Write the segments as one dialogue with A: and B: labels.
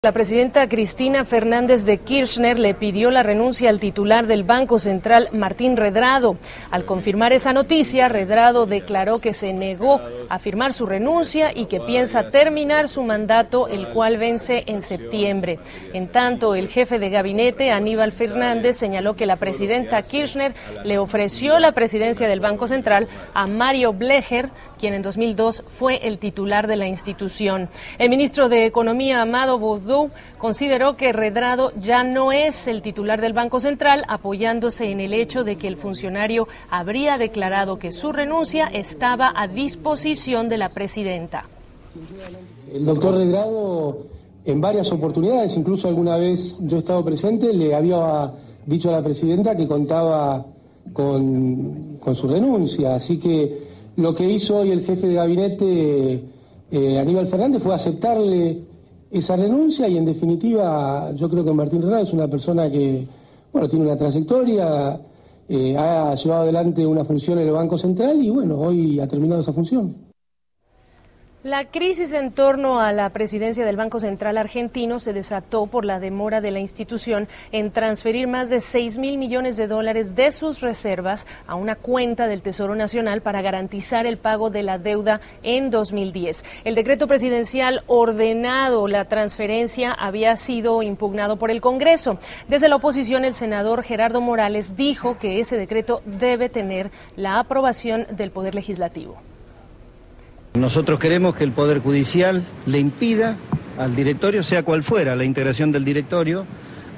A: La presidenta Cristina Fernández de Kirchner le pidió la renuncia al titular del Banco Central, Martín Redrado. Al confirmar esa noticia, Redrado declaró que se negó a firmar su renuncia y que piensa terminar su mandato, el cual vence en septiembre. En tanto, el jefe de gabinete, Aníbal Fernández, señaló que la presidenta Kirchner le ofreció la presidencia del Banco Central a Mario Blecher, quien en 2002 fue el titular de la institución. El ministro de Economía, Amado Boudou, consideró que Redrado ya no es el titular del Banco Central, apoyándose en el hecho de que el funcionario habría declarado que su renuncia estaba a disposición de la presidenta.
B: El doctor Redrado, en varias oportunidades, incluso alguna vez yo he estado presente, le había dicho a la presidenta que contaba con su renuncia. Así que lo que hizo hoy el jefe de gabinete, Aníbal Fernández, fue aceptarle esa renuncia y, en definitiva, yo creo que Martín Redrado es una persona que, bueno, tiene una trayectoria, ha llevado adelante una función en el Banco Central y, bueno, hoy ha terminado esa función.
A: La crisis en torno a la presidencia del Banco Central argentino se desató por la demora de la institución en transferir más de $6.000 millones de sus reservas a una cuenta del Tesoro Nacional para garantizar el pago de la deuda en 2010. El decreto presidencial ordenado la transferencia había sido impugnado por el Congreso. Desde la oposición, el senador Gerardo Morales dijo que ese decreto debe tener la aprobación del Poder Legislativo.
C: Nosotros queremos que el Poder Judicial le impida al directorio, sea cual fuera la integración del directorio,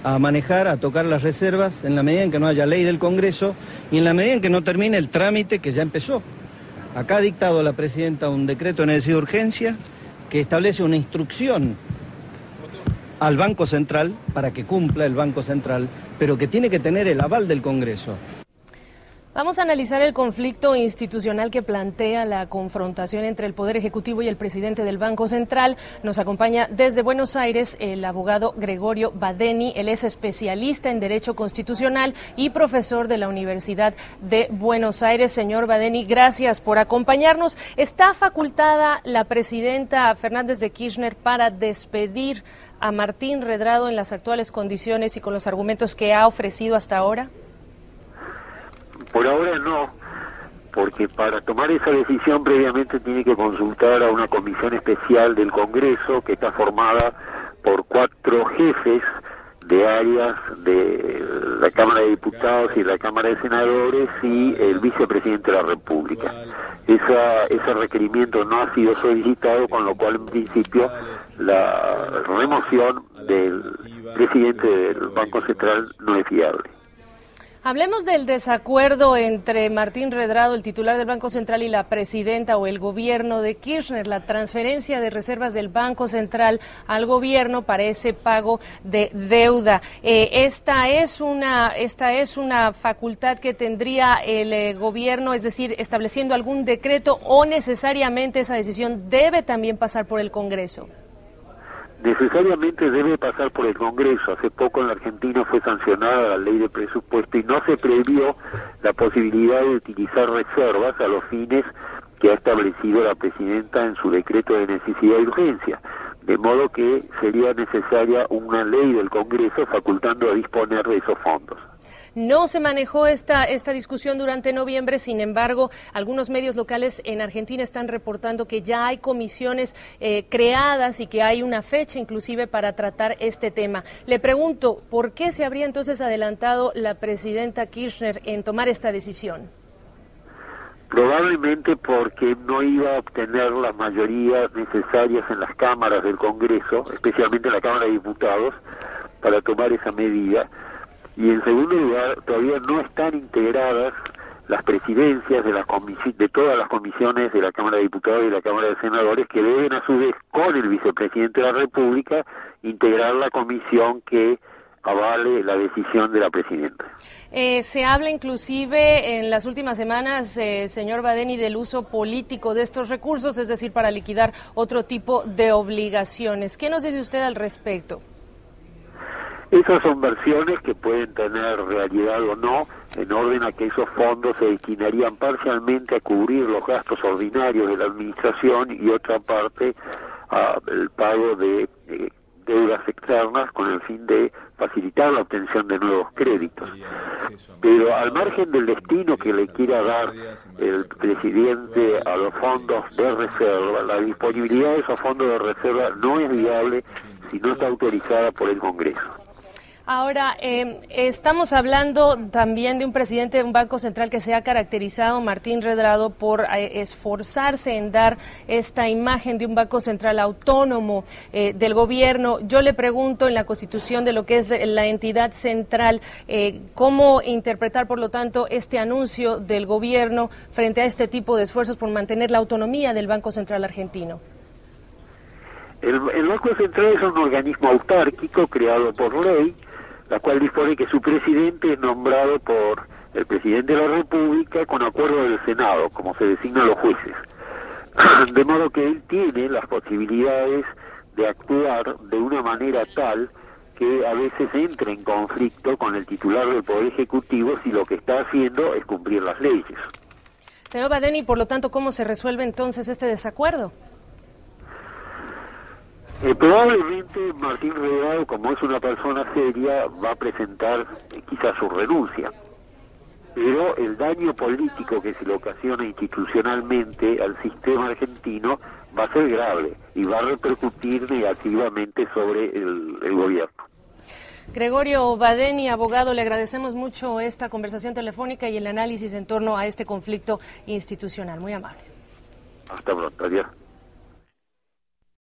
C: a manejar, a tocar las reservas en la medida en que no haya ley del Congreso y en la medida en que no termine el trámite que ya empezó. Acá ha dictado la presidenta un decreto de necesidad de urgencia que establece una instrucción al Banco Central para que cumpla el Banco Central, pero que tiene que tener el aval del Congreso.
A: Vamos a analizar el conflicto institucional que plantea la confrontación entre el Poder Ejecutivo y el presidente del Banco Central. Nos acompaña desde Buenos Aires el abogado Gregorio Badeni. Él es especialista en Derecho Constitucional y profesor de la Universidad de Buenos Aires. Señor Badeni, gracias por acompañarnos. ¿Está facultada la presidenta Fernández de Kirchner para despedir a Martín Redrado en las actuales condiciones y con los argumentos que ha ofrecido hasta ahora?
D: Por ahora no, porque para tomar esa decisión previamente tiene que consultar a una comisión especial del Congreso que está formada por 4 jefes de áreas de la Cámara de Diputados y la Cámara de Senadores y el vicepresidente de la República. Ese requerimiento no ha sido solicitado, con lo cual en principio la remoción del presidente del Banco Central no es viable.
A: Hablemos del desacuerdo entre Martín Redrado, el titular del Banco Central, y la presidenta o el gobierno de Kirchner, la transferencia de reservas del Banco Central al gobierno para ese pago de deuda. Esta es una facultad que tendría el gobierno, es decir, estableciendo algún decreto, o necesariamente esa decisión debe también pasar por el Congreso.
D: Necesariamente debe pasar por el Congreso. Hace poco en la Argentina fue sancionada la ley de presupuesto y no se previó la posibilidad de utilizar reservas a los fines que ha establecido la presidenta en su decreto de necesidad y urgencia. De modo que sería necesaria una ley del Congreso facultando a disponer de esos fondos.
A: No se manejó esta discusión durante noviembre, sin embargo, algunos medios locales en Argentina están reportando que ya hay comisiones creadas y que hay una fecha inclusive para tratar este tema. Le pregunto, ¿por qué se habría entonces adelantado la presidenta Kirchner en tomar esta decisión?
D: Probablemente porque no iba a obtener las mayorías necesarias en las cámaras del Congreso, especialmente en la Cámara de Diputados, para tomar esa medida. Y en segundo lugar, todavía no están integradas las presidencias de todas las comisiones de la Cámara de Diputados y de la Cámara de Senadores, que deben a su vez, con el vicepresidente de la República, integrar la comisión que avale la decisión de la presidenta.
A: Se habla inclusive en las últimas semanas, señor Badeni, del uso político de estos recursos, es decir, para liquidar otro tipo de obligaciones. ¿Qué nos dice usted al respecto?
D: Esas son versiones que pueden tener realidad o no, en orden a que esos fondos se destinarían parcialmente a cubrir los gastos ordinarios de la administración y otra parte al pago de deudas externas con el fin de facilitar la obtención de nuevos créditos. Pero al margen del destino que le quiera dar el presidente a los fondos de reserva, la disponibilidad de esos fondos de reserva no es viable si no está autorizada por el Congreso.
A: Ahora, estamos hablando también de un presidente de un Banco Central que se ha caracterizado, Martín Redrado, por esforzarse en dar esta imagen de un Banco Central autónomo del gobierno. Yo le pregunto, en la constitución de lo que es la entidad central, ¿cómo interpretar, por lo tanto, este anuncio del gobierno frente a este tipo de esfuerzos por mantener la autonomía del Banco Central argentino?
D: El Banco Central es un organismo autárquico creado por ley, la cual dispone que su presidente es nombrado por el presidente de la República con acuerdo del Senado, como se designan los jueces. De modo que él tiene las posibilidades de actuar de una manera tal que a veces entre en conflicto con el titular del Poder Ejecutivo si lo que está haciendo es cumplir las leyes.
A: Señor Badeni, por lo tanto, ¿cómo se resuelve entonces este desacuerdo?
D: Probablemente Martín Redrado, como es una persona seria, va a presentar quizás su renuncia. Pero el daño político que se le ocasiona institucionalmente al sistema argentino va a ser grave y va a repercutir negativamente sobre el gobierno.
A: Gregorio Badeni, abogado, le agradecemos mucho esta conversación telefónica y el análisis en torno a este conflicto institucional. Muy amable.
D: Hasta pronto, adiós.